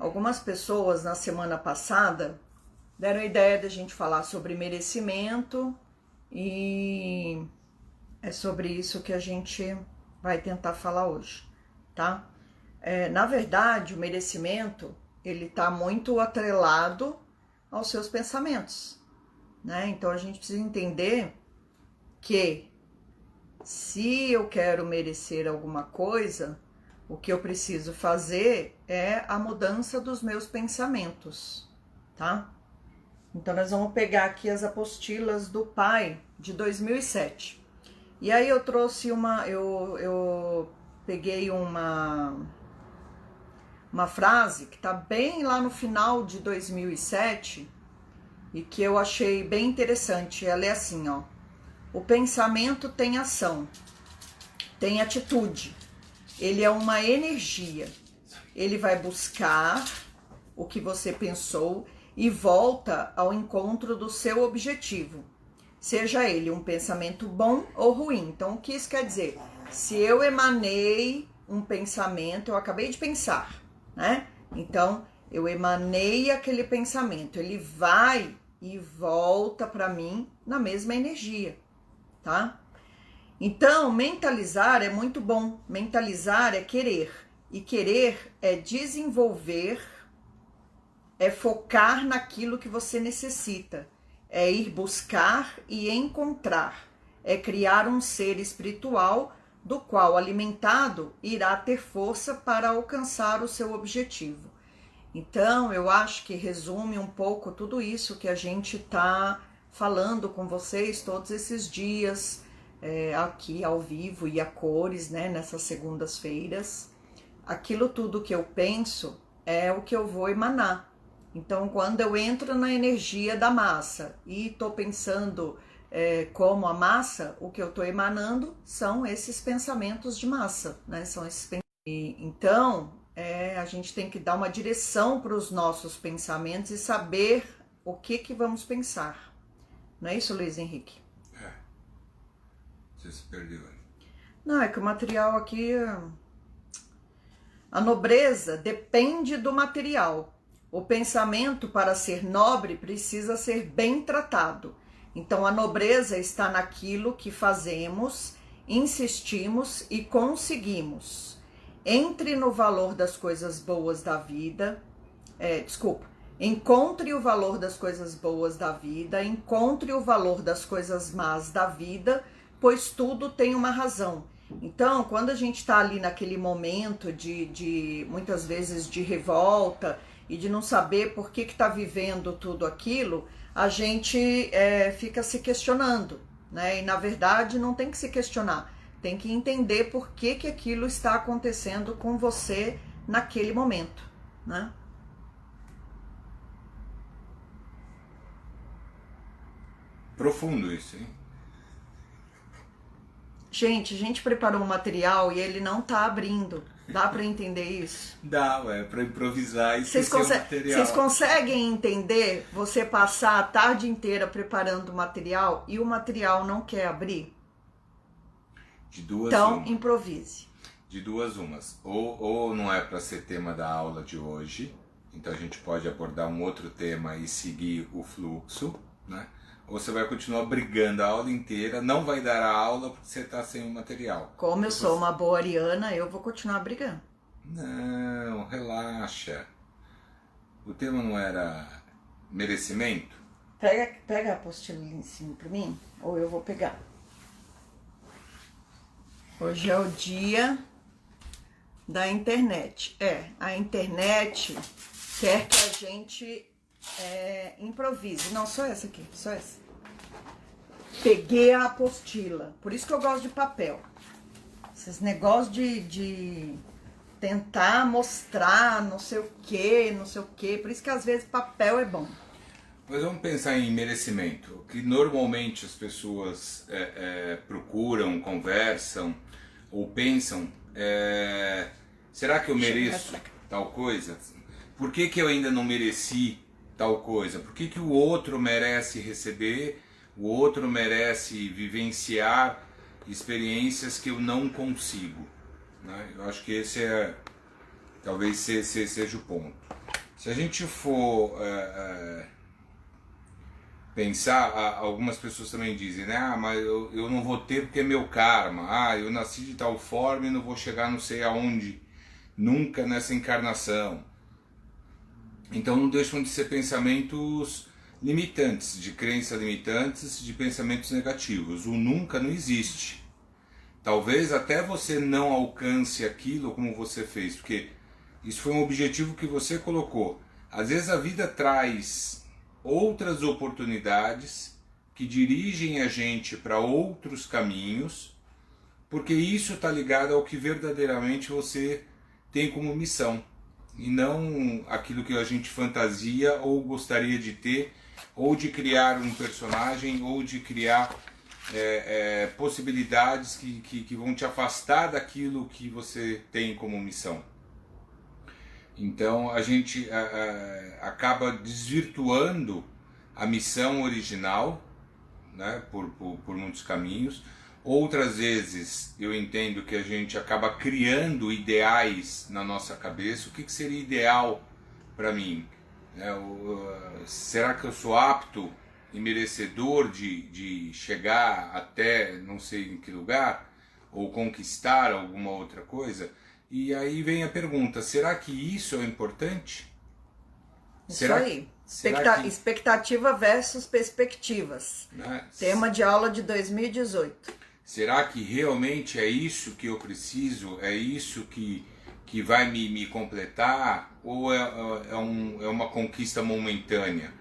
Algumas pessoas na semana passada deram a ideia de a gente falar sobre merecimento e é sobre isso que a gente vai tentar falar hoje, tá? Na verdade, o merecimento, ele tá muito atrelado aos seus pensamentos, né? Então a gente precisa entender que se eu quero merecer alguma coisa, o que eu preciso fazer é a mudança dos meus pensamentos, tá? Então nós vamos pegar aqui as apostilas do Pai de 2007. E aí eu trouxe eu peguei uma frase que tá bem lá no final de 2007 e que eu achei bem interessante. Ela é assim, ó: o pensamento tem ação, tem atitude. Ele é uma energia. Ele vai buscar o que você pensou e volta ao encontro do seu objetivo. Seja ele um pensamento bom ou ruim. Então, o que isso quer dizer? Se eu emanei um pensamento, eu acabei de pensar, né? Então, eu emanei aquele pensamento. Ele vai e volta para mim na mesma energia, tá? Então, mentalizar é muito bom. Mentalizar é querer. E querer é desenvolver, é focar naquilo que você necessita. É ir buscar e encontrar. É criar um ser espiritual do qual, alimentado, irá ter força para alcançar o seu objetivo. Então, eu acho que resume um pouco tudo isso que a gente está falando com vocês todos esses dias, aqui ao vivo e a cores, né, nessas segundas-feiras. Aquilo tudo que eu penso é o que eu vou emanar. Então, quando eu entro na energia da massa e estou pensando como a massa, o que eu estou emanando são esses pensamentos de massa, né? São esses Então, a gente tem que dar uma direção para os nossos pensamentos e saber o que vamos pensar. Não é isso, Luiz Henrique? Você se perdeu. Não, é que o material aqui... A nobreza depende do material. O pensamento, para ser nobre, precisa ser bem tratado. Então, a nobreza está naquilo que fazemos, insistimos e conseguimos. Entre no valor das coisas boas da vida. Encontre o valor das coisas boas da vida, encontre o valor das coisas más da vida, pois tudo tem uma razão. Então, quando a gente está ali naquele momento de muitas vezes de revolta e de não saber por que está vivendo tudo aquilo, a gente fica se questionando, né? E na verdade não tem que se questionar, tem que entender por que aquilo está acontecendo com você naquele momento, né? Profundo isso, hein? Gente, a gente preparou um material e ele não tá abrindo. Dá para entender isso? Dá, para improvisar e esquecer o material. Vocês conseguem entender você passar a tarde inteira preparando o material e o material não quer abrir? De duas então, uma. Improvise. De duas umas. Ou não é para ser tema da aula de hoje, então a gente pode abordar um outro tema e seguir o fluxo, né? Ou você vai continuar brigando a aula inteira, não vai dar a aula porque você está sem o material. Como eu sou uma boa ariana, eu vou continuar brigando. Não, relaxa. O tema não era merecimento? Pega a apostila ali em cima para mim, ou eu vou pegar. Hoje é o dia da internet. A internet quer que a gente improvise. Não, só essa aqui, só essa. Peguei a apostila. Por isso que eu gosto de papel. Esses negócios de tentar mostrar não sei o que, não sei o que. Por isso que às vezes papel é bom. Mas vamos pensar em merecimento. O que normalmente as pessoas procuram, conversam ou pensam será que eu mereço tal coisa? Por que eu ainda não mereci tal coisa? Por que o outro merece receber, o outro merece vivenciar experiências que eu não consigo, né? Eu acho que esse talvez seja o ponto. Se a gente for pensar, algumas pessoas também dizem, né? Ah, mas eu não vou ter porque é meu karma. Ah, eu nasci de tal forma e não vou chegar não sei aonde, nunca nessa encarnação. Então não deixam de ser pensamentos limitantes, de crenças limitantes, de pensamentos negativos. O nunca não existe. Talvez até você não alcance aquilo como você fez, porque isso foi um objetivo que você colocou. Às vezes a vida traz outras oportunidades que dirigem a gente para outros caminhos, porque isso está ligado ao que verdadeiramente você tem como missão, e não aquilo que a gente fantasia ou gostaria de ter, ou de criar um personagem, ou de criar possibilidades que vão te afastar daquilo que você tem como missão. Então a gente acaba desvirtuando a missão original, né, por muitos caminhos. Outras vezes eu entendo que a gente acaba criando ideais na nossa cabeça. O que seria ideal para mim? Será que eu sou apto e merecedor de chegar até não sei em que lugar? Ou conquistar alguma outra coisa? E aí vem a pergunta, será que isso é importante? Isso aí. Expectativa versus perspectivas. Né? Tema de aula de 2018. Será que realmente é isso que eu preciso? É isso que vai me completar? Ou é uma conquista momentânea?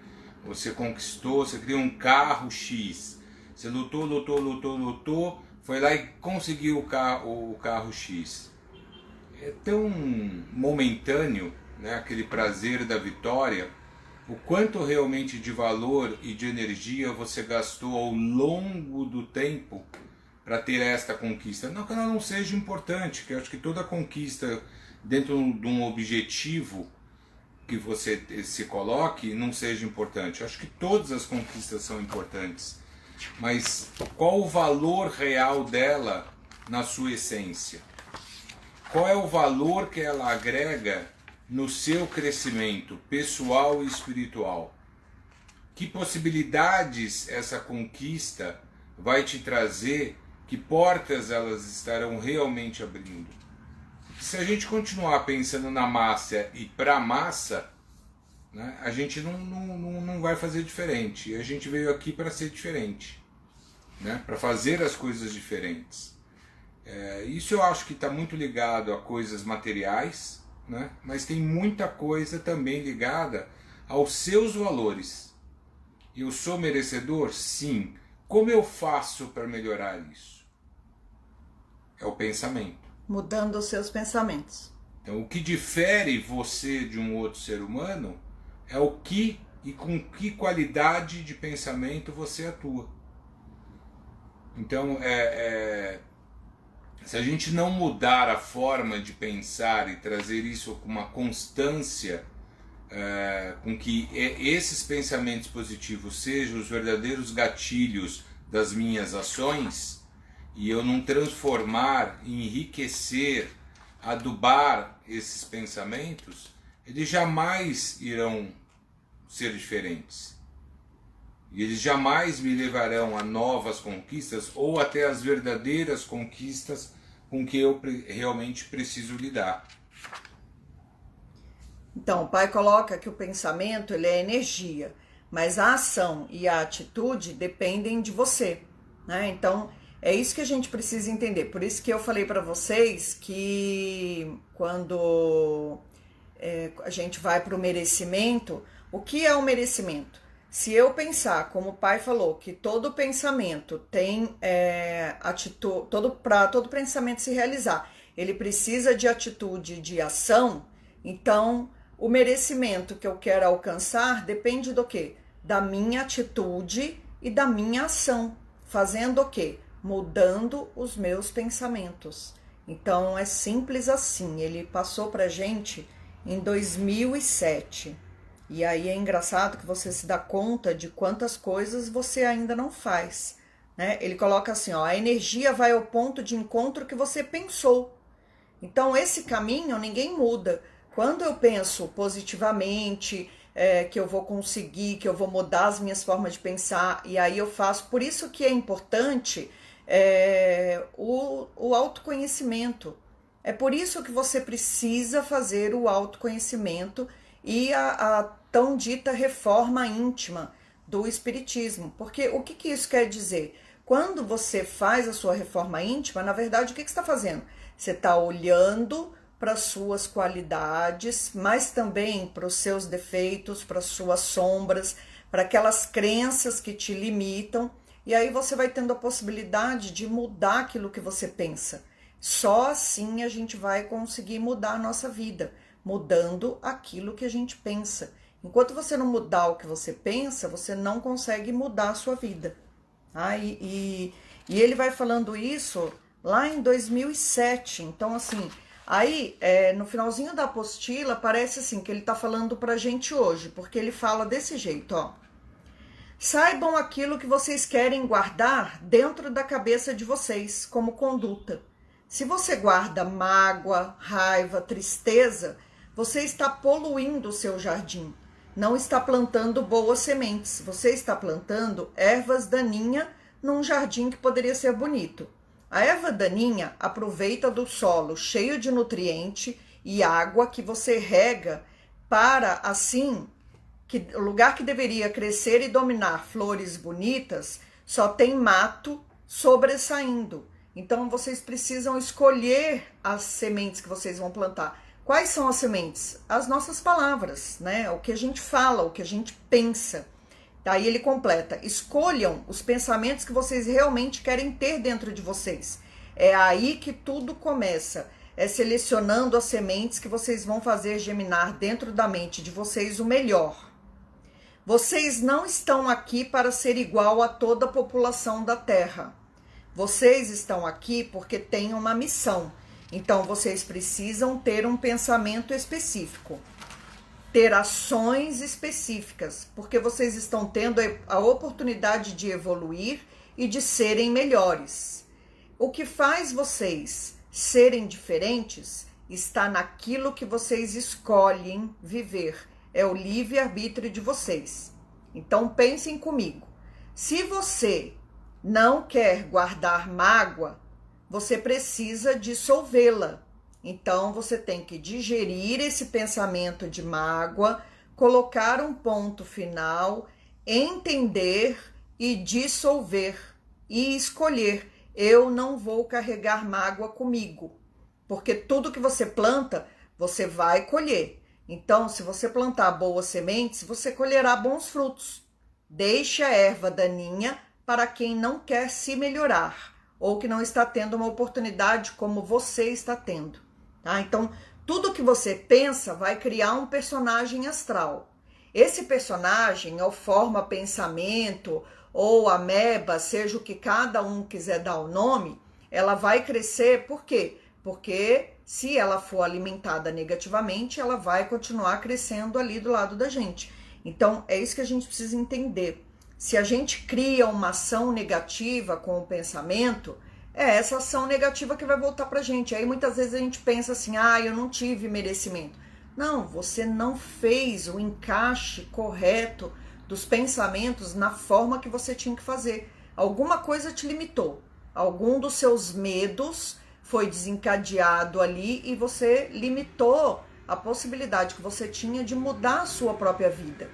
Você conquistou, você criou um carro X. Você lutou, foi lá e conseguiu o carro X. É tão momentâneo, né, aquele prazer da vitória, o quanto realmente de valor e de energia você gastou ao longo do tempo para ter esta conquista. Não que ela não seja importante, que eu acho que toda conquista dentro de um objetivo que você se coloque não seja importante. Eu acho que todas as conquistas são importantes, mas qual o valor real dela na sua essência? Qual é o valor que ela agrega no seu crescimento pessoal e espiritual? Que possibilidades essa conquista vai te trazer? Que portas elas estarão realmente abrindo? Se a gente continuar pensando na massa e para a massa, né, a gente não vai fazer diferente. A gente veio aqui para ser diferente, né, para fazer as coisas diferentes. Isso eu acho que está muito ligado a coisas materiais, né? Mas tem muita coisa também ligada aos seus valores. Eu sou merecedor? Sim. Como eu faço para melhorar isso? É o pensamento. Mudando os seus pensamentos. Então, o que difere você de um outro ser humano é o que e com que qualidade de pensamento você atua. Então, se a gente não mudar a forma de pensar e trazer isso com uma constância, com que esses pensamentos positivos sejam os verdadeiros gatilhos das minhas ações, e eu não transformar, enriquecer, adubar esses pensamentos, eles jamais irão ser diferentes. E eles jamais me levarão a novas conquistas ou até as verdadeiras conquistas com que eu realmente preciso lidar. Então, o pai coloca que o pensamento ele é energia, mas a ação e a atitude dependem de você, né? Então, é isso que a gente precisa entender. Por isso que eu falei para vocês que quando a gente vai para o merecimento, o que é o merecimento? Se eu pensar, como o pai falou, que todo pensamento tem atitude, para todo pensamento se realizar, ele precisa de atitude, de ação. Então, o merecimento que eu quero alcançar depende do quê? Da minha atitude e da minha ação. Fazendo o quê? Mudando os meus pensamentos. Então, é simples assim. Ele passou pra gente em 2007. E aí é engraçado que você se dá conta de quantas coisas você ainda não faz, né? Ele coloca assim, ó, a energia vai ao ponto de encontro que você pensou. Então esse caminho ninguém muda. Quando eu penso positivamente, que eu vou conseguir, que eu vou mudar as minhas formas de pensar, e aí eu faço. Por isso que é importante o autoconhecimento. É por isso que você precisa fazer o autoconhecimento e a tão dita reforma íntima do espiritismo. Porque o que isso quer dizer? Quando você faz a sua reforma íntima, na verdade, o que você está fazendo? Você está olhando para as suas qualidades, mas também para os seus defeitos, para as suas sombras, para aquelas crenças que te limitam, e aí você vai tendo a possibilidade de mudar aquilo que você pensa. Só assim a gente vai conseguir mudar a nossa vida, mudando aquilo que a gente pensa. Enquanto você não mudar o que você pensa, você não consegue mudar a sua vida. E ele vai falando isso lá em 2007, então assim... Aí, no finalzinho da apostila, parece assim que ele tá falando pra gente hoje, porque ele fala desse jeito, ó. Saibam aquilo que vocês querem guardar dentro da cabeça de vocês, como conduta. Se você guarda mágoa, raiva, tristeza, você está poluindo o seu jardim. Não está plantando boas sementes, você está plantando ervas daninhas num jardim que poderia ser bonito. A erva daninha aproveita do solo cheio de nutriente e água que você rega para, assim, que o lugar que deveria crescer e dominar flores bonitas só tem mato sobressaindo. Então, vocês precisam escolher as sementes que vocês vão plantar. Quais são as sementes? As nossas palavras, né? O que a gente fala, o que a gente pensa. Daí ele completa: escolham os pensamentos que vocês realmente querem ter dentro de vocês. É aí que tudo começa. É selecionando as sementes que vocês vão fazer germinar dentro da mente de vocês o melhor. Vocês não estão aqui para ser igual a toda a população da Terra. Vocês estão aqui porque têm uma missão. Então vocês precisam ter um pensamento específico. Ter ações específicas, porque vocês estão tendo a oportunidade de evoluir e de serem melhores. O que faz vocês serem diferentes está naquilo que vocês escolhem viver. É o livre-arbítrio de vocês. Então pensem comigo. Se você não quer guardar mágoa, você precisa dissolvê-la. Então, você tem que digerir esse pensamento de mágoa, colocar um ponto final, entender e dissolver e escolher. Eu não vou carregar mágoa comigo, porque tudo que você planta, você vai colher. Então, se você plantar boas sementes, você colherá bons frutos. Deixe a erva daninha para quem não quer se melhorar ou que não está tendo uma oportunidade como você está tendo. Tá? Então, tudo que você pensa vai criar um personagem astral. Esse personagem, ou forma pensamento, ou ameba, seja o que cada um quiser dar o nome, ela vai crescer. Por quê? Porque se ela for alimentada negativamente, ela vai continuar crescendo ali do lado da gente. Então, é isso que a gente precisa entender. Se a gente cria uma ação negativa com o pensamento, é essa ação negativa que vai voltar pra gente. Aí muitas vezes a gente pensa assim: eu não tive merecimento. Não, você não fez o encaixe correto dos pensamentos na forma que você tinha que fazer. Alguma coisa te limitou. Algum dos seus medos foi desencadeado ali e você limitou a possibilidade que você tinha de mudar a sua própria vida.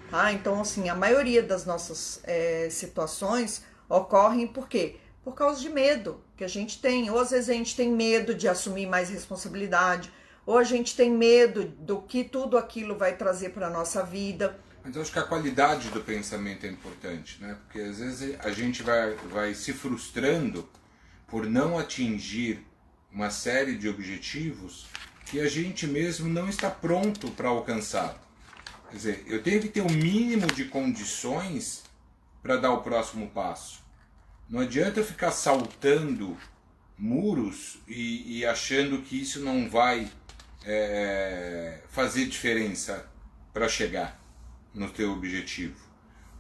Tá? Então, assim, a maioria das nossas situações ocorrem por quê? Por causa de medo que a gente tem. Ou às vezes a gente tem medo de assumir mais responsabilidade, ou a gente tem medo do que tudo aquilo vai trazer para a nossa vida. Mas eu acho que a qualidade do pensamento é importante, né? Porque às vezes a gente vai se frustrando por não atingir uma série de objetivos que a gente mesmo não está pronto para alcançar. Quer dizer, eu tenho que ter o mínimo de condições para dar o próximo passo. Não adianta eu ficar saltando muros e achando que isso não vai fazer diferença para chegar no teu objetivo.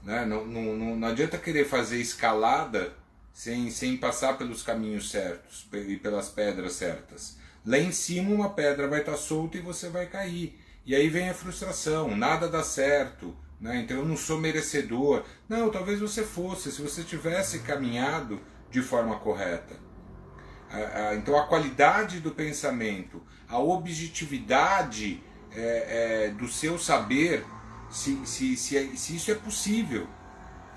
Né? Não adianta querer fazer escalada sem passar pelos caminhos certos e pelas pedras certas. Lá em cima uma pedra vai estar solta e você vai cair. E aí vem a frustração, nada dá certo, né? Então eu não sou merecedor. Não, talvez você fosse, se você tivesse caminhado de forma correta. Então a qualidade do pensamento, a objetividade do seu saber, se isso é possível.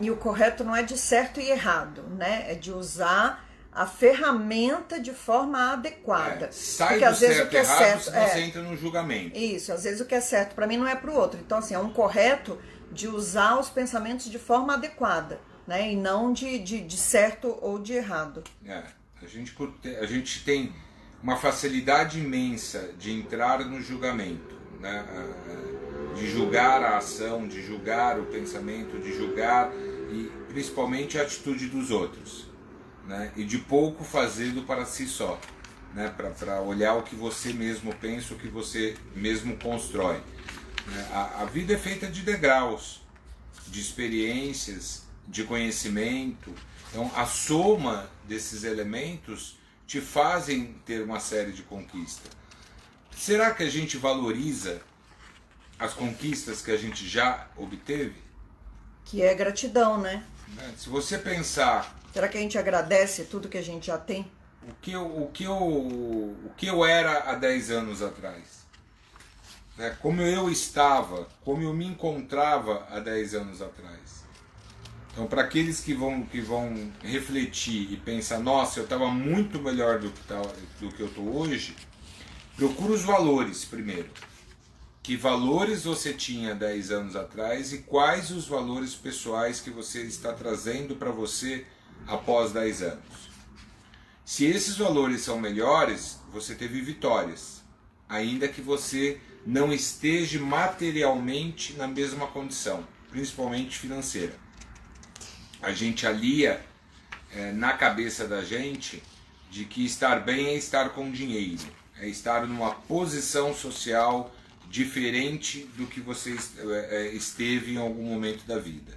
E o correto não é de certo e errado, né? É de usar a ferramenta de forma adequada. Sai porque do às vezes certo o que é errado certo, se você entra no julgamento. Isso, às vezes o que é certo para mim não é para o outro. Então, assim, é um correto de usar os pensamentos de forma adequada, né? E não de certo ou de errado. A gente tem uma facilidade imensa de entrar no julgamento, né? De julgar a ação, de julgar o pensamento, de julgar e principalmente a atitude dos outros, né? E de pouco fazê-lo para si só, né? Para olhar o que você mesmo pensa, o que você mesmo constrói. A vida é feita de degraus, de experiências, de conhecimento. Então a soma desses elementos te fazem ter uma série de conquistas. Será que a gente valoriza as conquistas que a gente já obteve? Que é gratidão, né? Se você pensar... Será que a gente agradece tudo que a gente já tem? O que eu era há 10 anos atrás? Como eu estava, como eu me encontrava há 10 anos atrás? Então, para aqueles que vão refletir e pensar, nossa, eu estava muito melhor do que eu estou hoje, procura os valores primeiro. Que valores você tinha 10 anos atrás e quais os valores pessoais que você está trazendo para você após 10 anos. Se esses valores são melhores, você teve vitórias, ainda que você não esteja materialmente na mesma condição, principalmente financeira. A gente alia na cabeça da gente de que estar bem é estar com dinheiro, é estar numa posição social diferente do que você esteve em algum momento da vida.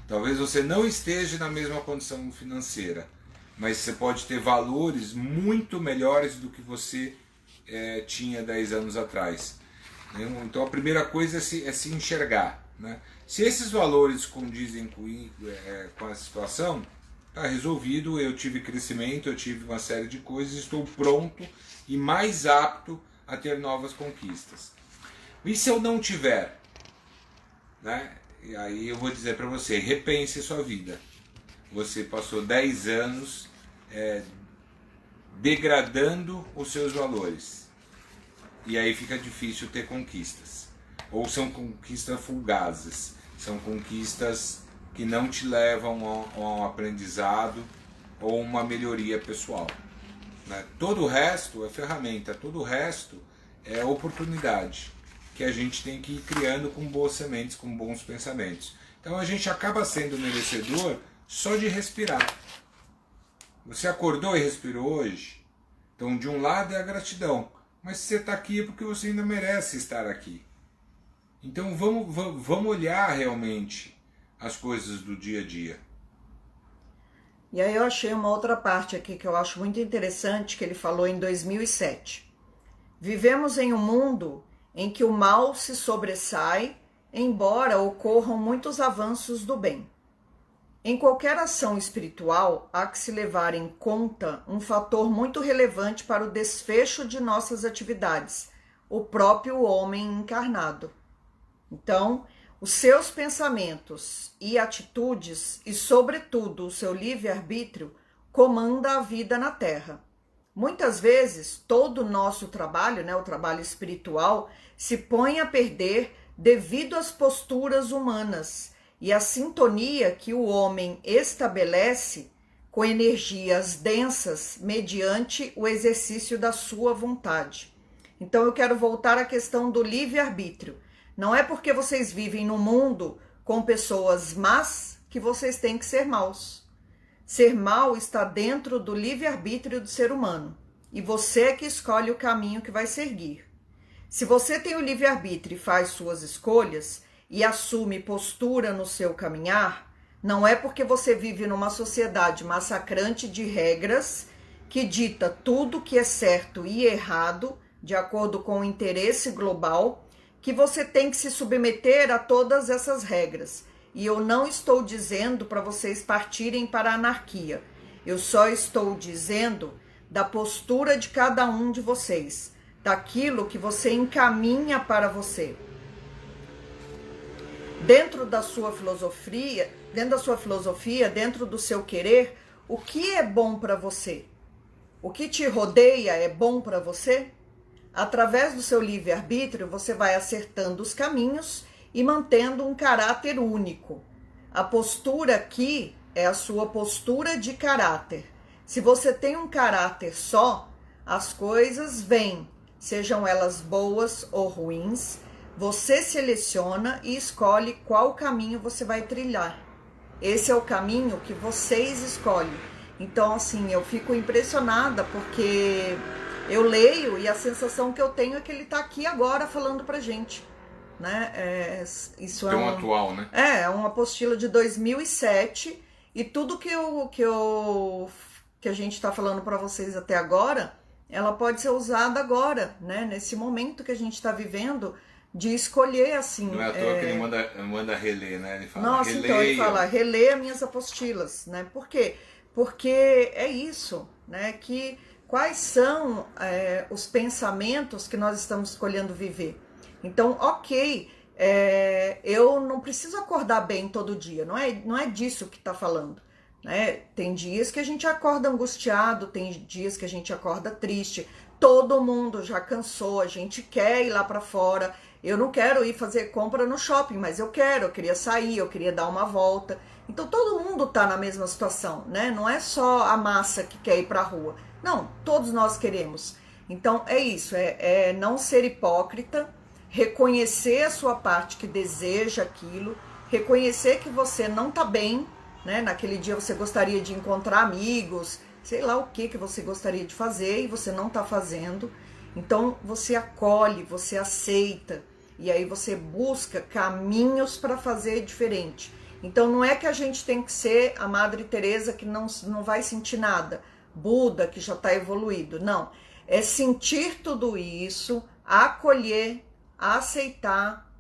Talvez você não esteja na mesma condição financeira, mas você pode ter valores muito melhores do que você tinha 10 anos atrás. Então a primeira coisa é se enxergar, né? Se esses valores condizem com a situação, está resolvido, eu tive crescimento, eu tive uma série de coisas, estou pronto e mais apto a ter novas conquistas. E se eu não tiver? Né? E aí eu vou dizer para você, repense sua vida. Você passou 10 anos degradando os seus valores. E aí fica difícil ter conquistas. Ou são conquistas fugazes, são conquistas que não te levam a um aprendizado ou uma melhoria pessoal. Né? Todo o resto é ferramenta, todo o resto é oportunidade que a gente tem que ir criando com boas sementes, com bons pensamentos. Então a gente acaba sendo merecedor só de respirar. Você acordou e respirou hoje? Então de um lado é a gratidão, mas se você está aqui é porque você ainda merece estar aqui. Então vamos olhar realmente as coisas do dia a dia. E aí eu achei uma outra parte aqui que eu acho muito interessante, que ele falou em 2007. Vivemos em um mundo em que o mal se sobressai, embora ocorram muitos avanços do bem. Em qualquer ação espiritual, há que se levar em conta um fator muito relevante para o desfecho de nossas atividades, o próprio homem encarnado. Então, os seus pensamentos e atitudes, e sobretudo o seu livre-arbítrio, comanda a vida na Terra. Muitas vezes, todo o nosso trabalho, o trabalho espiritual, se põe a perder devido às posturas humanas e à sintonia que o homem estabelece com energias densas mediante o exercício da sua vontade. Então eu quero voltar à questão do livre-arbítrio. Não é porque vocês vivem no mundo com pessoas más que vocês têm que ser maus. Ser mau está dentro do livre-arbítrio do ser humano. E você é que escolhe o caminho que vai seguir. Se você tem o livre-arbítrio e faz suas escolhas e assume postura no seu caminhar, não é porque você vive numa sociedade massacrante de regras que dita tudo que é certo e errado, de acordo com o interesse global, que você tem que se submeter a todas essas regras. E eu não estou dizendo para vocês partirem para a anarquia. Eu só estou dizendo da postura de cada um de vocês, daquilo que você encaminha para você. Dentro da sua filosofia, dentro do seu querer, o que é bom para você? O que te rodeia é bom para você? Através do seu livre-arbítrio, você vai acertando os caminhos e mantendo um caráter único. A postura aqui é a sua postura de caráter. Se você tem um caráter só, as coisas vêm, sejam elas boas ou ruins, você seleciona e escolhe qual caminho você vai trilhar. Esse é o caminho que vocês escolhem. Então, assim, eu fico impressionada porque eu leio e a sensação que eu tenho é que ele está aqui agora falando pra gente. Né? Isso tão atual, né? É uma apostila de 2007 e tudo que a gente está falando para vocês até agora, ela pode ser usada agora, né? Nesse momento que a gente está vivendo, de escolher assim. Não é à toa que ele manda reler, né? Ele fala, nossa, então ele fala, releia minhas apostilas, né? Por quê? Porque é isso, né? Que quais são os pensamentos que nós estamos escolhendo viver? Então, ok, eu não preciso acordar bem todo dia, não é disso que está falando. Né? Tem dias que a gente acorda angustiado, tem dias que a gente acorda triste, todo mundo já cansou, a gente quer ir lá para fora. Eu não quero ir fazer compra no shopping, mas eu queria sair, eu queria dar uma volta. Então todo mundo está na mesma situação, né? Não é só a massa que quer ir para a rua, não, todos nós queremos. Então é isso, é não ser hipócrita, reconhecer a sua parte que deseja aquilo, reconhecer que você não está bem, né? Naquele dia você gostaria de encontrar amigos, sei lá o que você gostaria de fazer e você não está fazendo. Então você acolhe, você aceita e aí você busca caminhos para fazer diferente. Então não é que a gente tem que ser a Madre Teresa que não vai sentir nada, Buda que já está evoluído, não. É sentir tudo isso, acolher, aceitar,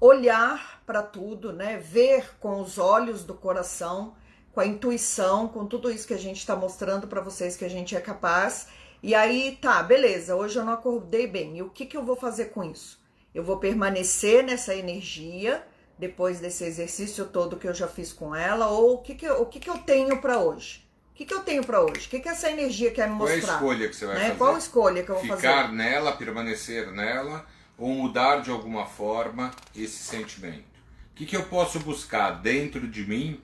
olhar para tudo, né? Ver com os olhos do coração, com a intuição, com tudo isso que a gente está mostrando para vocês que a gente é capaz. E aí, tá, beleza, hoje eu não acordei bem. E o que eu vou fazer com isso? Eu vou permanecer nessa energia, depois desse exercício todo que eu já fiz com ela, ou o que eu tenho para hoje? O que eu tenho para hoje? O que essa energia quer me mostrar? Qual é a escolha que você vai fazer? Qual a escolha que eu vou fazer? Ficar nela, permanecer nela, ou mudar de alguma forma esse sentimento? O que eu posso buscar dentro de mim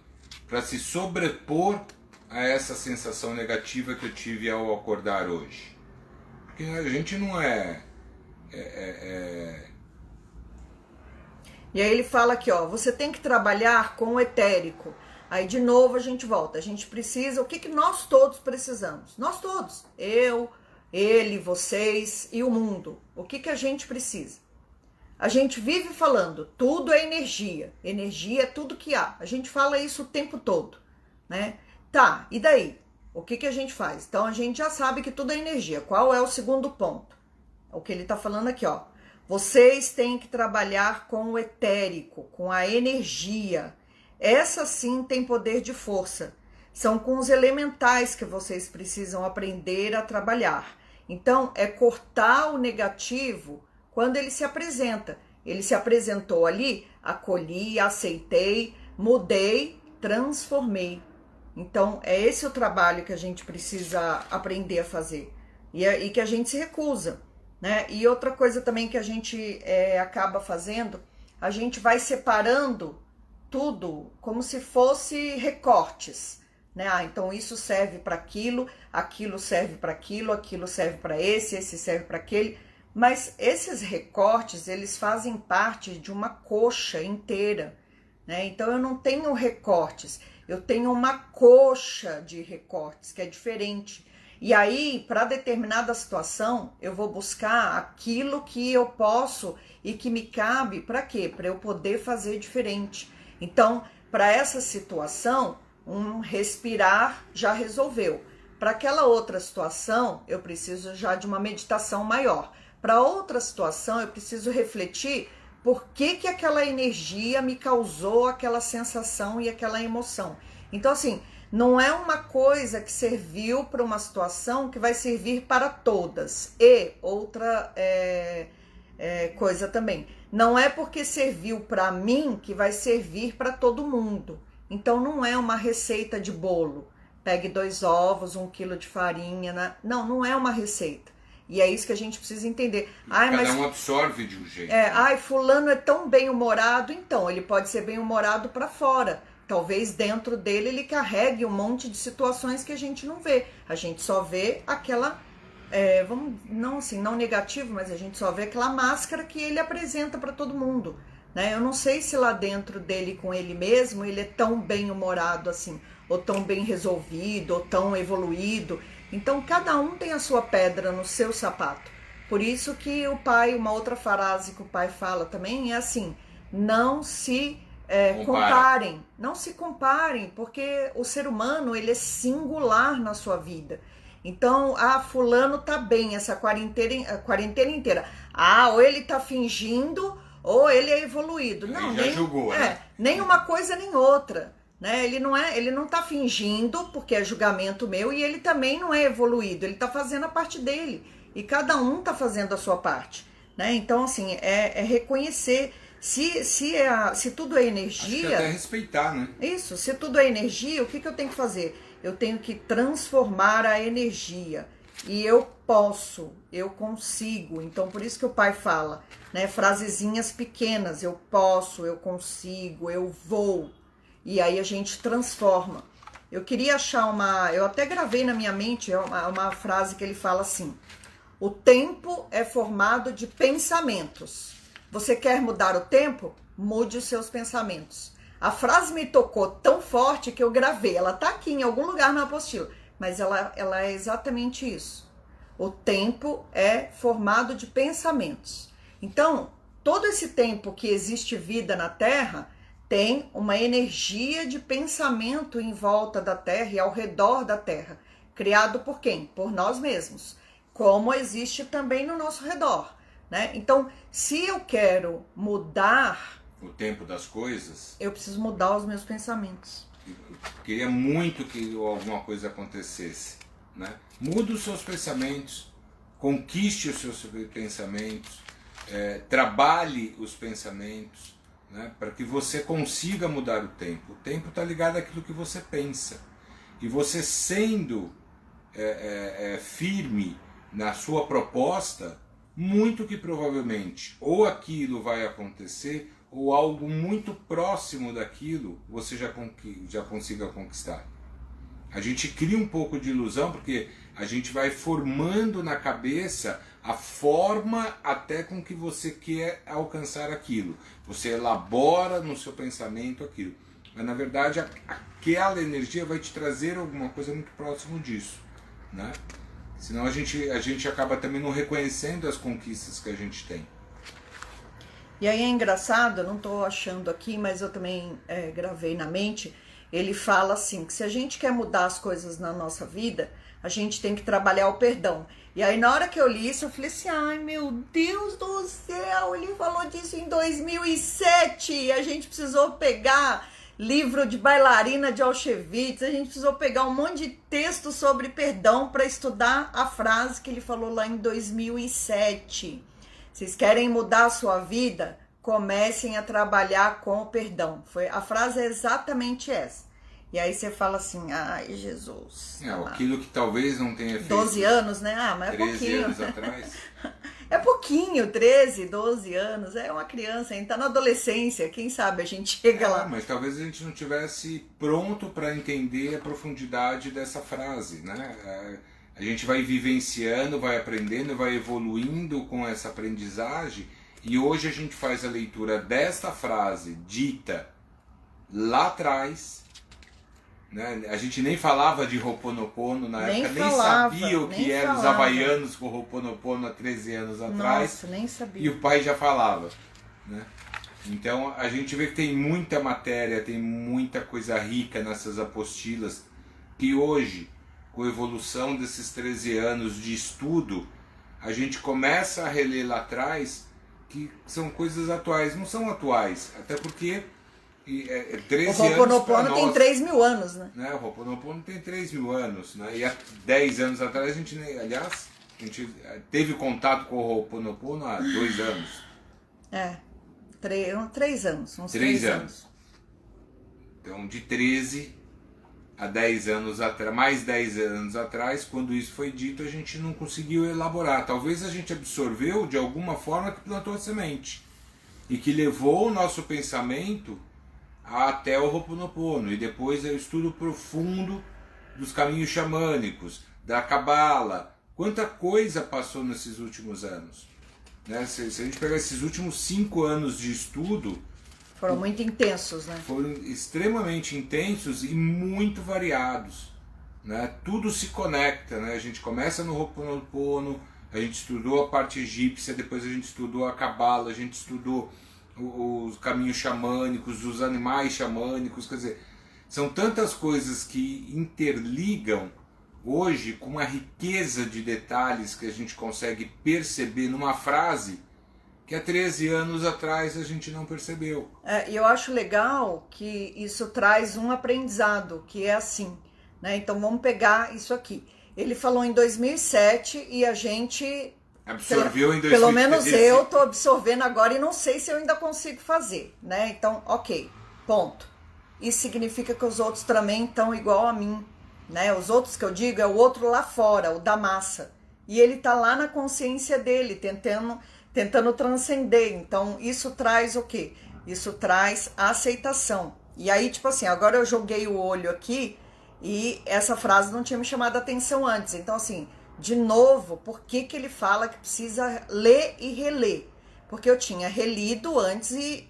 para se sobrepor a essa sensação negativa que eu tive ao acordar hoje? Porque a gente não E aí ele fala aqui, ó, você tem que trabalhar com o etérico. Aí de novo a gente volta, a gente precisa, o que nós todos precisamos? Nós todos, eu, ele, vocês e o mundo. O que a gente precisa? A gente vive falando, tudo é energia, energia é tudo que há. A gente fala isso o tempo todo, né? Tá, e daí? O que a gente faz? Então a gente já sabe que tudo é energia. Qual é o segundo ponto? O que ele tá falando aqui, ó. Vocês têm que trabalhar com o etérico, com a energia. Essa sim tem poder de força. São com os elementais que vocês precisam aprender a trabalhar. Então, é cortar o negativo quando ele se apresenta. Ele se apresentou ali, acolhi, aceitei, mudei, transformei. Então, é esse o trabalho que a gente precisa aprender a fazer. E que a gente se recusa. Né? E outra coisa também que a gente acaba fazendo, a gente vai separando tudo como se fosse recortes, né? Então isso serve para aquilo serve para aquilo serve para esse serve para aquele, mas esses recortes, eles fazem parte de uma coxa inteira, né? Então eu não tenho recortes, eu tenho uma coxa de recortes, que é diferente. E aí, para determinada situação, eu vou buscar aquilo que eu posso e que me cabe, para quê? Para eu poder fazer diferente. Então, para essa situação, respirar já resolveu. para aquela outra situação, eu preciso já de uma meditação maior. Para outra situação, eu preciso refletir por que aquela energia me causou aquela sensação e aquela emoção. Então, assim, não é uma coisa que serviu para uma situação que vai servir para todas. E outra coisa também, não é porque serviu para mim que vai servir para todo mundo. Então, não é uma receita de bolo. Pegue 2 ovos, 1 quilo de farinha. Né? Não, não é uma receita. E é isso que a gente precisa entender. Cada um absorve de um jeito. Fulano é tão bem-humorado. Então, ele pode ser bem-humorado para fora. Talvez dentro dele ele carregue um monte de situações que a gente não vê. A gente só vê aquela, não negativo, mas a gente só vê aquela máscara que ele apresenta para todo mundo. Né? Eu não sei se lá dentro dele, com ele mesmo, ele é tão bem-humorado assim, ou tão bem resolvido, ou tão evoluído. Então, cada um tem a sua pedra no seu sapato. Por isso que o pai, uma outra frase que o pai fala também é assim, não se comparem. Não se comparem, porque o ser humano, ele é singular na sua vida. Então, fulano tá bem essa quarentena inteira. Ou ele tá fingindo, ou ele é evoluído. Não, já julgou, né? Nem uma coisa nem outra. Né? Ele não tá fingindo, porque é julgamento meu, e ele também não é evoluído, ele tá fazendo a parte dele, e cada um tá fazendo a sua parte, né? Então, assim, é reconhecer, se tudo é energia... Acho que até respeitar, né? Isso, se tudo é energia, o que eu tenho que fazer? Eu tenho que transformar a energia, e eu posso, eu consigo. Então, por isso que o pai fala, né, frasezinhas pequenas, eu posso, eu consigo, eu vou. E aí a gente transforma. Eu queria achar eu até gravei na minha mente uma frase que ele fala assim: o tempo é formado de pensamentos. Você quer mudar o tempo? Mude os seus pensamentos. A frase me tocou tão forte que eu gravei. Ela tá aqui em algum lugar na apostila, mas ela é exatamente isso. O tempo é formado de pensamentos. Então, todo esse tempo que existe vida na Terra tem uma energia de pensamento em volta da Terra e ao redor da Terra, criado por quem? Por nós mesmos, como existe também no nosso redor, né? Então, se eu quero mudar o tempo das coisas, eu preciso mudar os meus pensamentos. Eu queria muito que alguma coisa acontecesse, né? Mude os seus pensamentos, conquiste os seus pensamentos, trabalhe os pensamentos, né, para que você consiga mudar o tempo. O tempo está ligado àquilo que você pensa. E você sendo firme na sua proposta, muito que provavelmente ou aquilo vai acontecer, ou algo muito próximo daquilo você já consiga conquistar. A gente cria um pouco de ilusão, porque a gente vai formando na cabeça a forma até com que você quer alcançar aquilo. Você elabora no seu pensamento aquilo. Mas na verdade aquela energia vai te trazer alguma coisa muito próximo disso, né? Senão a gente acaba também não reconhecendo as conquistas que a gente tem. E aí é engraçado, eu não estou achando aqui, mas eu também gravei na mente. Ele fala assim, que se a gente quer mudar as coisas na nossa vida, a gente tem que trabalhar o perdão. E aí na hora que eu li isso, eu falei assim, ai meu Deus do céu, ele falou disso em 2007, e a gente precisou pegar livro de bailarina de Auschwitz, a gente precisou pegar um monte de texto sobre perdão para estudar a frase que ele falou lá em 2007. Vocês querem mudar a sua vida? Comecem a trabalhar com o perdão. A frase é exatamente essa. E aí você fala assim, ai Jesus. Aquilo que talvez não tenha feito 12 anos, né? Mas é 13 pouquinho. anos atrás. É pouquinho, 13, 12 anos. É uma criança, ainda tá na adolescência. Quem sabe a gente chega lá. Mas talvez a gente não tivesse pronto para entender a profundidade dessa frase, né? A gente vai vivenciando, vai aprendendo, vai evoluindo com essa aprendizagem. E hoje a gente faz a leitura desta frase dita lá atrás, né? A gente nem falava de Ho'oponopono na época, nem sabia o que eram os havaianos com Ho'oponopono há 13 anos atrás. Nossa, nem sabia. E o pai já falava, né? Então a gente vê que tem muita matéria, tem muita coisa rica nessas apostilas, que hoje com a evolução desses 13 anos de estudo, a gente começa a reler lá atrás que são coisas atuais. Não são atuais, até porque 13 anos. O Ho'oponopono tem 3 mil anos, né? O Ho'oponopono tem 3 mil anos, né? E há 10 anos atrás a gente, aliás, a gente teve contato com o Ho'oponopono há 2 anos. 3 anos, uns 3 anos. Então, de 13 a 10 anos atrás, mais 10 anos atrás, quando isso foi dito, a gente não conseguiu elaborar. Talvez a gente absorveu de alguma forma que plantou a semente e que levou o nosso pensamento até o Ho'oponopono. E depois é o estudo profundo dos caminhos xamânicos, da cabala. Quanta coisa passou nesses últimos anos, né? Se a gente pegar esses últimos 5 anos de estudo, foram muito intensos, né? Foram extremamente intensos e muito variados, né? Tudo se conecta, né? A gente começa no Ho'oponopono, a gente estudou a parte egípcia, depois a gente estudou a cabala, a gente estudou os caminhos xamânicos, os animais xamânicos, quer dizer, são tantas coisas que interligam hoje com uma riqueza de detalhes que a gente consegue perceber numa frase que há 13 anos atrás a gente não percebeu. E eu acho legal que isso traz um aprendizado, que é assim, né? Então vamos pegar isso aqui. Ele falou em 2007 e a gente absorveu em 2013. Pelo menos eu estou absorvendo agora e não sei se eu ainda consigo fazer, né? Então, ok, ponto. Isso significa que os outros também estão igual a mim, né? Os outros que eu digo é o outro lá fora, o da massa. E ele está lá na consciência dele, tentando transcender. Então, isso traz o quê? Isso traz a aceitação. E aí, tipo assim, agora eu joguei o olho aqui e essa frase não tinha me chamado a atenção antes. Então, assim, de novo, por que ele fala que precisa ler e reler? Porque eu tinha relido antes e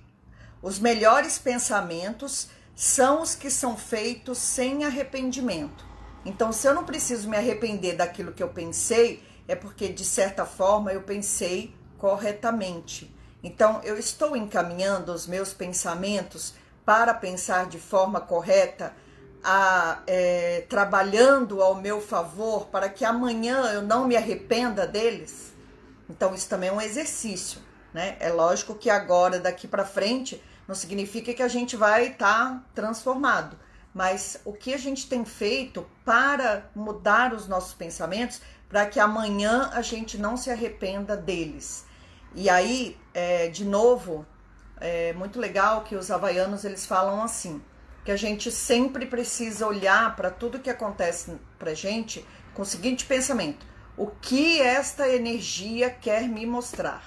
os melhores pensamentos são os que são feitos sem arrependimento. Então, se eu não preciso me arrepender daquilo que eu pensei, é porque, de certa forma, eu pensei corretamente. Então, eu estou encaminhando os meus pensamentos para pensar de forma correta, trabalhando ao meu favor para que amanhã eu não me arrependa deles. Então, isso também é um exercício, né? É lógico que agora, daqui para frente, não significa que a gente vai estar transformado, mas o que a gente tem feito para mudar os nossos pensamentos para que amanhã a gente não se arrependa deles. E aí, de novo, é muito legal que os havaianos eles falam assim, que a gente sempre precisa olhar para tudo que acontece pra gente com o seguinte pensamento: o que esta energia quer me mostrar?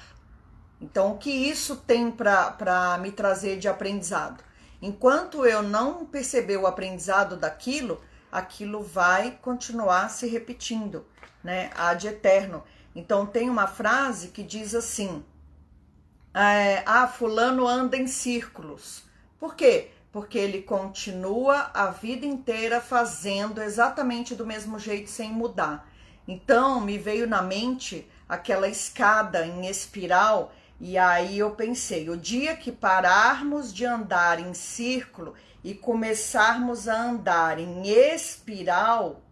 Então, o que isso tem para me trazer de aprendizado? Enquanto eu não perceber o aprendizado daquilo, aquilo vai continuar se repetindo, né? Ad eterno. Então, tem uma frase que diz assim: fulano anda em círculos. Por quê? Porque ele continua a vida inteira fazendo exatamente do mesmo jeito, sem mudar. Então, me veio na mente aquela escada em espiral, e aí eu pensei, o dia que pararmos de andar em círculo e começarmos a andar em espiral,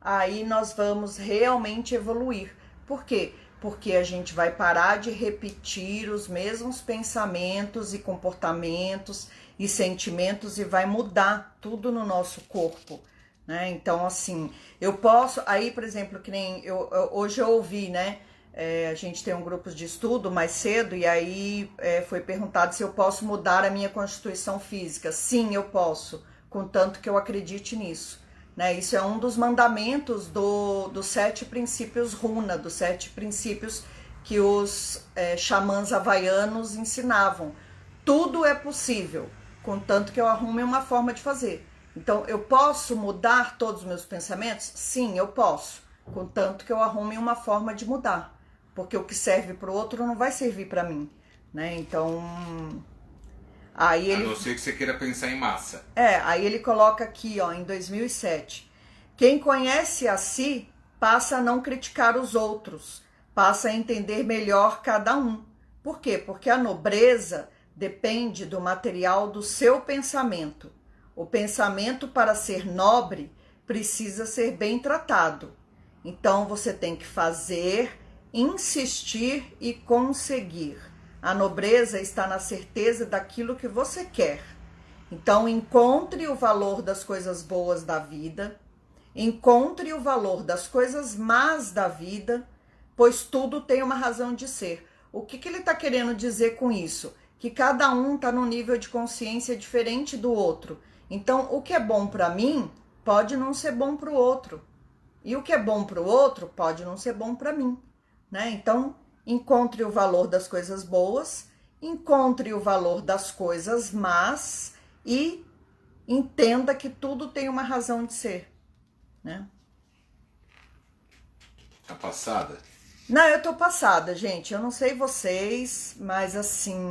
aí nós vamos realmente evoluir. Por quê? Porque a gente vai parar de repetir os mesmos pensamentos e comportamentos e sentimentos e vai mudar tudo no nosso corpo, né? Então, assim, eu posso... Aí, por exemplo, que nem hoje eu ouvi, né? A gente tem um grupo de estudo mais cedo e aí foi perguntado se eu posso mudar a minha constituição física. Sim, eu posso, contanto que eu acredite nisso. Né? Isso é um dos mandamentos dos 7 princípios runa, dos 7 princípios que os xamãs havaianos ensinavam. Tudo é possível, contanto que eu arrume uma forma de fazer. Então, eu posso mudar todos os meus pensamentos? Sim, eu posso, contanto que eu arrume uma forma de mudar. Porque o que serve para o outro não vai servir para mim. Né? Então... Aí ele, a não ser que você queira pensar em massa. Aí ele coloca aqui, ó, em 2007. Quem conhece a si passa a não criticar os outros, passa a entender melhor cada um. Por quê? Porque a nobreza depende do material do seu pensamento. O pensamento, para ser nobre, precisa ser bem tratado. Então você tem que fazer, insistir e conseguir. A nobreza está na certeza daquilo que você quer. Então encontre o valor das coisas boas da vida, encontre o valor das coisas más da vida, pois tudo tem uma razão de ser. O que ele está querendo dizer com isso? Que cada um está num nível de consciência diferente do outro. Então, o que é bom para mim pode não ser bom para o outro. E o que é bom para o outro pode não ser bom para mim, né? Então, encontre o valor das coisas boas, encontre o valor das coisas más e entenda que tudo tem uma razão de ser, né? Tá passada? Não, eu tô passada, gente. Eu não sei vocês, mas assim...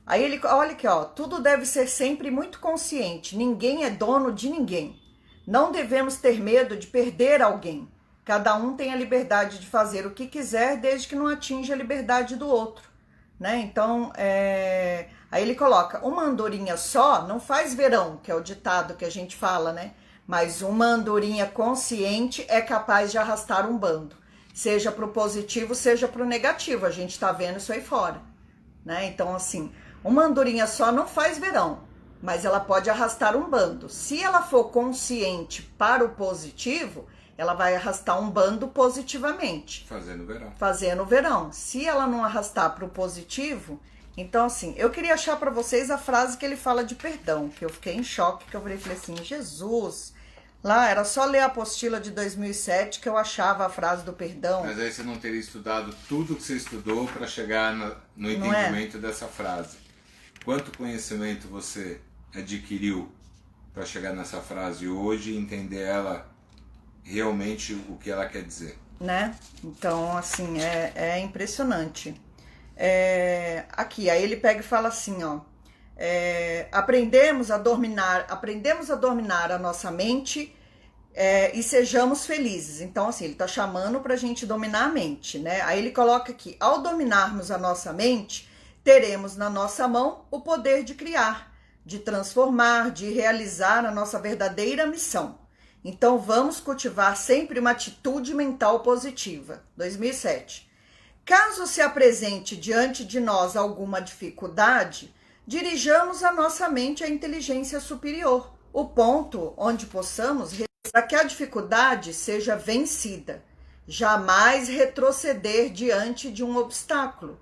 Aí ele, olha aqui, ó. Tudo deve ser sempre muito consciente. Ninguém é dono de ninguém. Não devemos ter medo de perder alguém. Cada um tem a liberdade de fazer o que quiser, desde que não atinja a liberdade do outro, né? Então, aí ele coloca, uma andorinha só não faz verão, que é o ditado que a gente fala, né? Mas uma andorinha consciente é capaz de arrastar um bando. Seja pro positivo, seja pro negativo. A gente tá vendo isso aí fora, né? Então, assim, uma andorinha só não faz verão, mas ela pode arrastar um bando. Se ela for consciente para o positivo, ela vai arrastar um bando positivamente. Fazendo verão. Fazendo verão. Se ela não arrastar para o positivo, então assim, eu queria achar para vocês a frase que ele fala de perdão, que eu fiquei em choque, que eu falei assim, Jesus, lá era só ler a apostila de 2007 que eu achava a frase do perdão. Mas aí você não teria estudado tudo que você estudou para chegar no entendimento dessa frase. Quanto conhecimento você adquiriu para chegar nessa frase hoje e entender ela realmente o que ela quer dizer, né? Então, assim, é impressionante. Aqui, aí ele pega e fala assim, ó, aprendemos a dominar a nossa mente e sejamos felizes. Então, assim, ele tá chamando pra gente dominar a mente, né? Aí ele coloca aqui, ao dominarmos a nossa mente, teremos na nossa mão o poder de criar, de transformar, de realizar a nossa verdadeira missão. Então, vamos cultivar sempre uma atitude mental positiva. 2007. Caso se apresente diante de nós alguma dificuldade, dirijamos a nossa mente à inteligência superior, o ponto onde possamos para que a dificuldade seja vencida. Jamais retroceder diante de um obstáculo.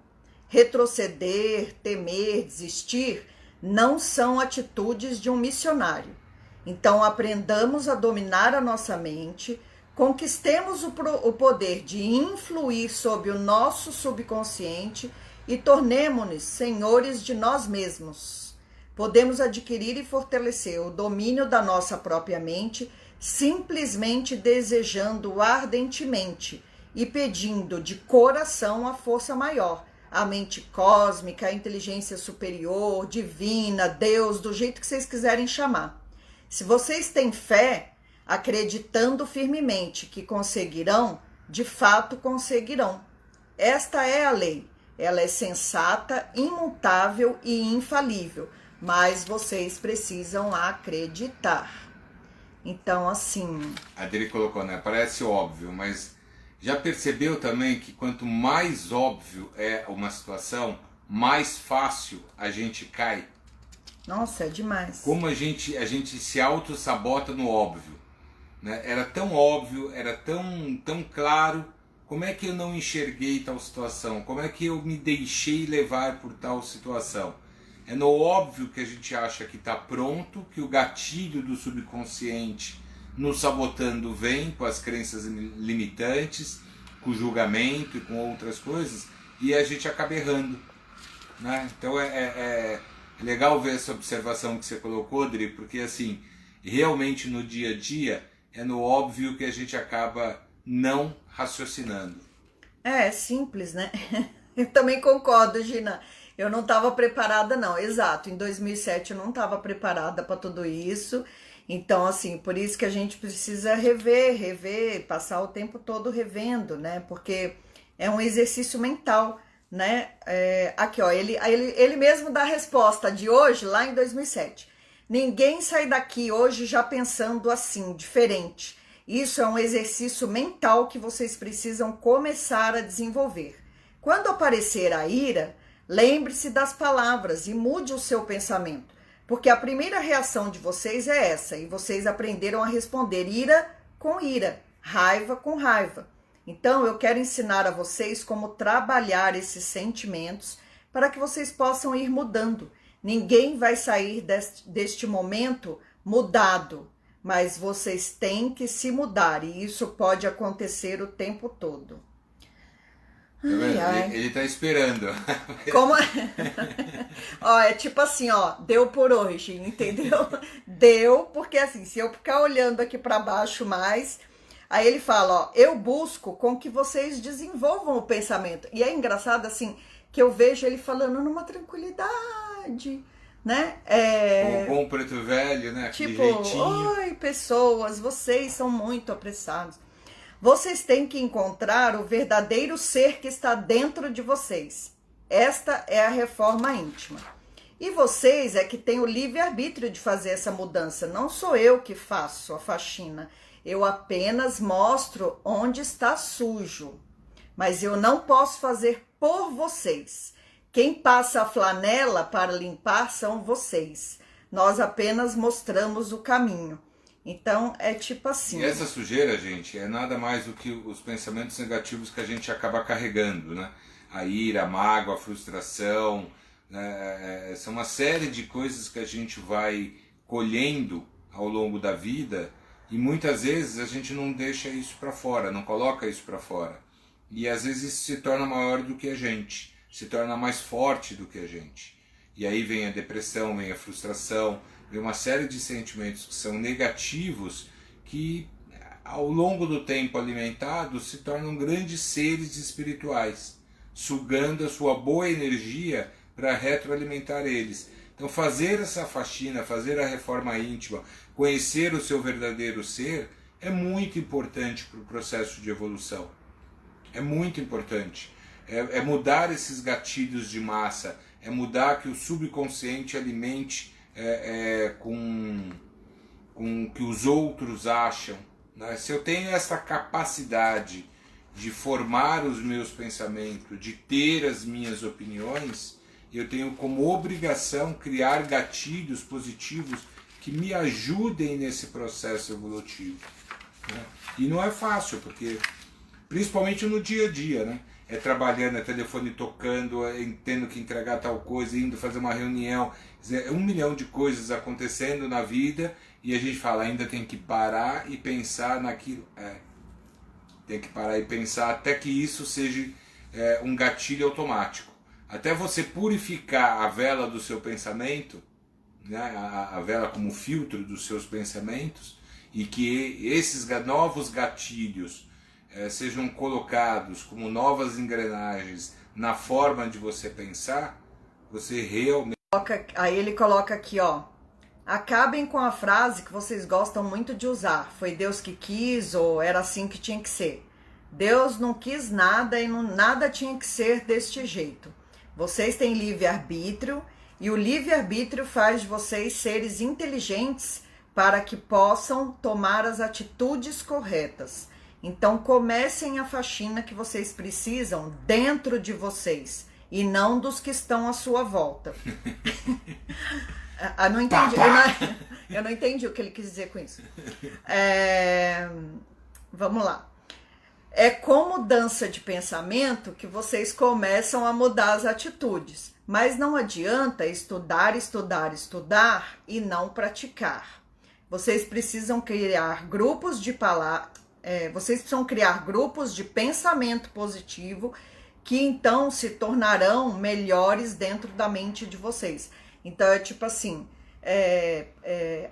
Retroceder, temer, desistir não são atitudes de um missionário. Então, aprendamos a dominar a nossa mente, conquistemos o poder de influir sobre o nosso subconsciente e tornemo-nos senhores de nós mesmos. Podemos adquirir e fortalecer o domínio da nossa própria mente simplesmente desejando ardentemente e pedindo de coração a força maior, a mente cósmica, a inteligência superior, divina, Deus, do jeito que vocês quiserem chamar. Se vocês têm fé, acreditando firmemente que conseguirão, de fato conseguirão. Esta é a lei. Ela é sensata, imutável e infalível, mas vocês precisam acreditar. Então, assim... A dele colocou, né? Parece óbvio, mas já percebeu também que quanto mais óbvio é uma situação, mais fácil a gente cai? Nossa, é demais. Como a gente se auto-sabota no óbvio, né? Era tão óbvio, era tão claro. Como é que eu não enxerguei tal situação? Como é que eu me deixei levar por tal situação? É no óbvio que a gente acha que está pronto, que o gatilho do subconsciente nos sabotando vem com as crenças limitantes, com o julgamento e com outras coisas, e a gente acaba errando, né? Então é legal ver essa observação que você colocou, Dri, porque assim, realmente no dia a dia é no óbvio que a gente acaba não raciocinando. É simples, né? Eu também concordo, Gina. Eu não estava preparada, não. Exato, em 2007 eu não estava preparada para tudo isso. Então, assim, por isso que a gente precisa rever, passar o tempo todo revendo, né? Porque é um exercício mental, né? Aqui, ó, ele mesmo dá a resposta de hoje, lá em 2007. Ninguém sai daqui hoje já pensando assim, diferente. Isso é um exercício mental que vocês precisam começar a desenvolver. Quando aparecer a ira, lembre-se das palavras e mude o seu pensamento, porque a primeira reação de vocês é essa, e vocês aprenderam a responder ira com ira, raiva com raiva. Então, eu quero ensinar a vocês como trabalhar esses sentimentos para que vocês possam ir mudando. Ninguém vai sair deste momento mudado, mas vocês têm que se mudar, e isso pode acontecer o tempo todo. Ele tá esperando. Como... ó, é tipo assim, ó, deu por hoje, entendeu? Deu, porque assim, se eu ficar olhando aqui para baixo mais, aí ele fala, ó, eu busco com que vocês desenvolvam o pensamento. E é engraçado assim, que eu vejo ele falando numa tranquilidade, né? Um bom preto velho, né? Aquele Tipo, jeitinho. oi, pessoas, vocês são muito apressados. Vocês têm que encontrar o verdadeiro ser que está dentro de vocês. Esta é a reforma íntima. E vocês é que têm o livre-arbítrio de fazer essa mudança. Não sou eu que faço a faxina. Eu apenas mostro onde está sujo. Mas eu não posso fazer por vocês. Quem passa a flanela para limpar são vocês. Nós apenas mostramos o caminho. Então, é tipo assim. E essa sujeira, gente, é nada mais do que os pensamentos negativos que a gente acaba carregando, né? A ira, a mágoa, a frustração, né? São uma série de coisas que a gente vai colhendo ao longo da vida e muitas vezes a gente não deixa isso para fora, não coloca isso para fora. E às vezes isso se torna maior do que a gente, se torna mais forte do que a gente. E aí vem a depressão, vem a frustração, vem uma série de sentimentos que são negativos que ao longo do tempo alimentados se tornam grandes seres espirituais, sugando a sua boa energia para retroalimentar eles. Então fazer essa faxina, fazer a reforma íntima, conhecer o seu verdadeiro ser é muito importante para o processo de evolução. É muito importante. É mudar esses gatilhos de massa, é mudar que o subconsciente alimente com o que os outros acham. Né? Se eu tenho essa capacidade de formar os meus pensamentos, de ter as minhas opiniões, eu tenho como obrigação criar gatilhos positivos que me ajudem nesse processo evolutivo. Né? E não é fácil, porque principalmente no dia a dia, né? É trabalhando, é telefone tocando, é tendo que entregar tal coisa, indo fazer uma reunião, é 1 milhão de coisas acontecendo na vida e a gente fala, ainda tem que parar e pensar naquilo. Tem que parar e pensar até que isso seja um gatilho automático. Até você purificar a vela do seu pensamento, né, a vela como filtro dos seus pensamentos, e que esses novos gatilhos sejam colocados como novas engrenagens na forma de você pensar, você realmente... Aí ele coloca aqui, ó, acabem com a frase que vocês gostam muito de usar, foi Deus que quis ou era assim que tinha que ser. Deus não quis nada e nada tinha que ser deste jeito. Vocês têm livre-arbítrio e o livre-arbítrio faz de vocês seres inteligentes para que possam tomar as atitudes corretas. Então comecem a faxina que vocês precisam dentro de vocês e não dos que estão à sua volta. Não entendi. Eu não entendi o que ele quis dizer com isso. Vamos lá. É com mudança de pensamento que vocês começam a mudar as atitudes. Mas não adianta estudar, estudar, estudar e não praticar. Vocês precisam criar grupos de vocês precisam criar grupos de pensamento positivo que então se tornarão melhores dentro da mente de vocês. Então é tipo assim,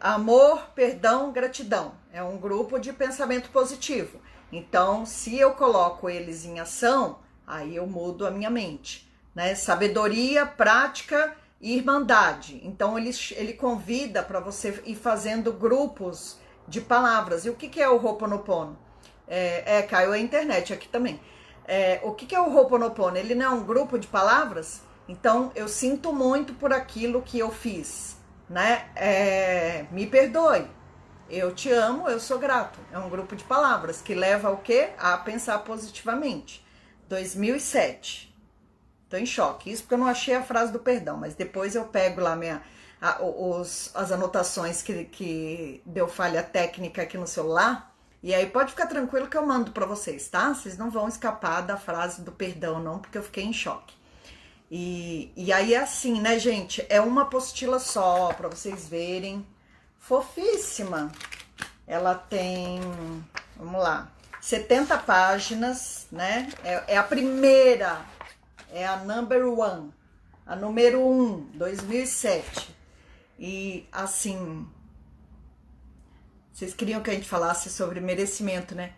amor, perdão, gratidão. É um grupo de pensamento positivo. Então, se eu coloco eles em ação, aí eu mudo a minha mente. Né? Sabedoria, prática e irmandade. Então, ele convida para você ir fazendo grupos de palavras. E o que é o Ho'oponopono? Caiu a internet aqui também. O que é o Ho'oponopono? Ele não é um grupo de palavras? Então, eu sinto muito por aquilo que eu fiz. né? Me perdoe, eu te amo, eu sou grato. É um grupo de palavras que leva ao quê? A pensar positivamente. 2007. Tô em choque. Isso porque eu não achei a frase do perdão, mas depois eu pego lá as anotações que deu falha técnica aqui no celular. E aí pode ficar tranquilo que eu mando para vocês, tá? Vocês não vão escapar da frase do perdão, não, porque eu fiquei em choque. E aí é assim, né, gente? É uma apostila só, para vocês verem. Fofíssima. Ela tem, vamos lá, 70 páginas, né? É a primeira, é a number one, a número 1, 2007. E assim, vocês queriam que a gente falasse sobre merecimento, né?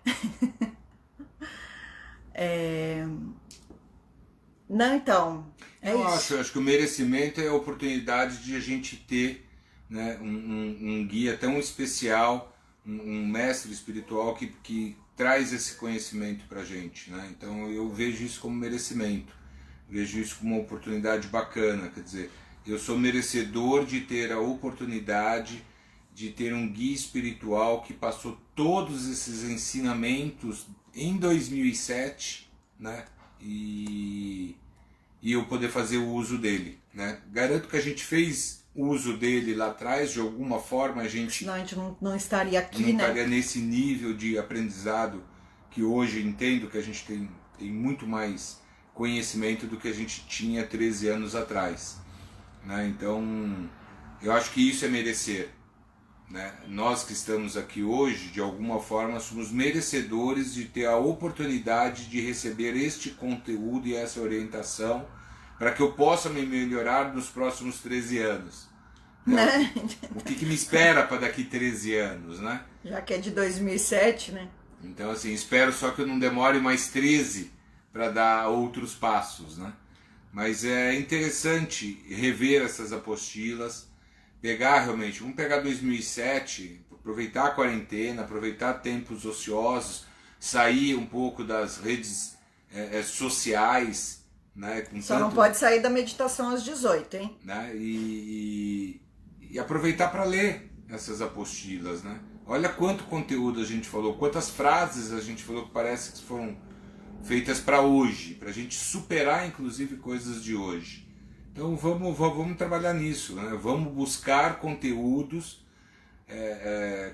Não, então, eu acho que o merecimento é a oportunidade de a gente ter, né, um guia tão especial, um mestre espiritual que traz esse conhecimento pra gente, né? Então eu vejo isso como merecimento, vejo isso como uma oportunidade bacana, quer dizer, eu sou merecedor de ter a oportunidade de ter um guia espiritual que passou todos esses ensinamentos em 2007, né? E eu poder fazer o uso dele, né? Garanto que a gente fez uso dele lá atrás, de alguma forma a gente... Senão a gente não estaria aqui, não né? estaria nesse nível de aprendizado que hoje entendo que a gente tem muito mais conhecimento do que a gente tinha 13 anos atrás, né? Então, eu acho que isso é merecer, né? Nós que estamos aqui hoje, de alguma forma, somos merecedores de ter a oportunidade de receber este conteúdo e essa orientação para que eu possa me melhorar nos próximos 13 anos. Né? O que me espera para daqui 13 anos, né? Já que é de 2007, né? Então, assim, espero só que eu não demore mais 13 para dar outros passos, né? Mas é interessante rever essas apostilas, pegar realmente, vamos pegar 2007, aproveitar a quarentena, aproveitar tempos ociosos, sair um pouco das redes sociais, né? Só não pode sair da meditação às 18, hein? Né? E aproveitar para ler essas apostilas, né? Olha quanto conteúdo a gente falou, quantas frases a gente falou que parece que foram feitas para hoje, para a gente superar inclusive coisas de hoje. Então vamos trabalhar nisso, né? Vamos buscar conteúdos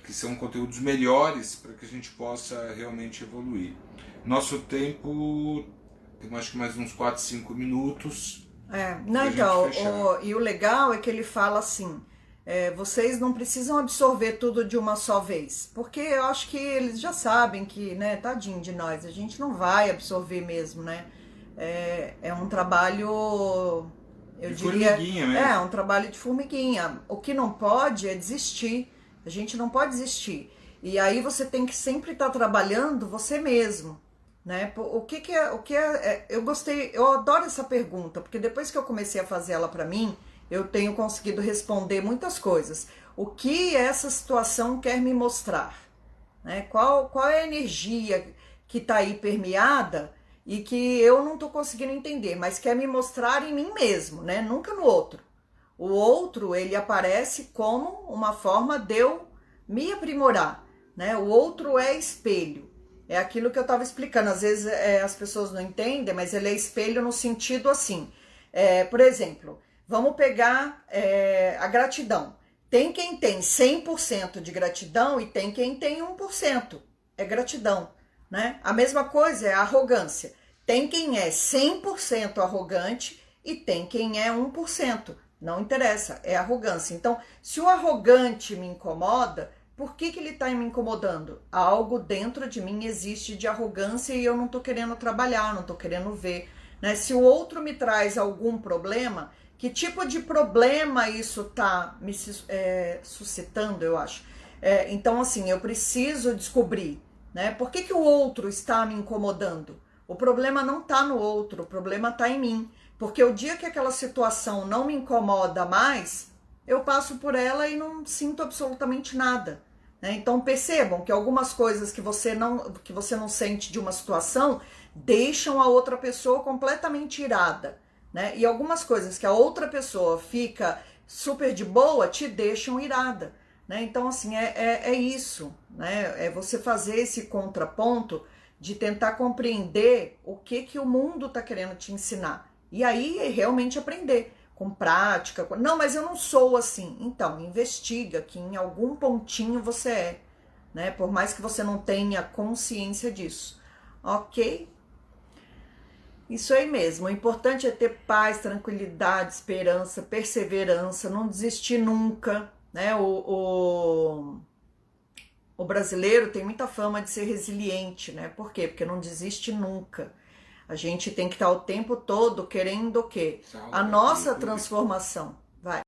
que são conteúdos melhores para que a gente possa realmente evoluir. Nosso tempo, tem acho que mais uns 4, 5 minutos. Não, então, e o legal é que ele fala assim, vocês não precisam absorver tudo de uma só vez, porque eu acho que eles já sabem que, né, tadinho de nós, a gente não vai absorver mesmo, né? É um trabalho... Eu diria, formiguinha mesmo. É um trabalho de formiguinha. O que não pode é desistir. A gente não pode desistir. E aí você tem que sempre estar trabalhando você mesmo, né? Eu gostei, eu adoro essa pergunta, porque depois que eu comecei a fazer ela para mim, eu tenho conseguido responder muitas coisas. O que essa situação quer me mostrar, né? Qual é a energia que está aí permeada e que eu não estou conseguindo entender, mas quer me mostrar em mim mesmo, né? Nunca no outro. O outro, ele aparece como uma forma de eu me aprimorar, né? O outro é espelho. É aquilo que eu estava explicando. Às vezes as pessoas não entendem, mas ele é espelho no sentido assim. Por exemplo, vamos pegar a gratidão. Tem quem tem 100% de gratidão e tem quem tem 1%. É gratidão. Né? A mesma coisa é a arrogância. Tem quem é 100% arrogante e tem quem é 1%. Não interessa, é arrogância. Então, se o arrogante me incomoda, por que ele está me incomodando? Algo dentro de mim existe de arrogância e eu não estou querendo trabalhar, não estou querendo ver. Né? Se o outro me traz algum problema, que tipo de problema isso está me suscitando, eu acho. Então, assim, eu preciso descobrir. Né? Por que o outro está me incomodando? O problema não está no outro, o problema está em mim. Porque o dia que aquela situação não me incomoda mais, eu passo por ela e não sinto absolutamente nada. Né? Então percebam que algumas coisas que você não sente de uma situação deixam a outra pessoa completamente irada. Né? E algumas coisas que a outra pessoa fica super de boa te deixam irada, né? Então, assim, é isso, né? É você fazer esse contraponto de tentar compreender o que o mundo está querendo te ensinar. E aí, realmente aprender, com prática. Não, mas eu não sou assim. Então, investiga que em algum pontinho você é, né? Por mais que você não tenha consciência disso. Ok? Isso aí mesmo. O importante é ter paz, tranquilidade, esperança, perseverança, não desistir nunca, né? O brasileiro tem muita fama de ser resiliente, né? Por quê? Porque não desiste nunca. A gente tem que estar o tempo todo querendo o quê? A nossa transformação.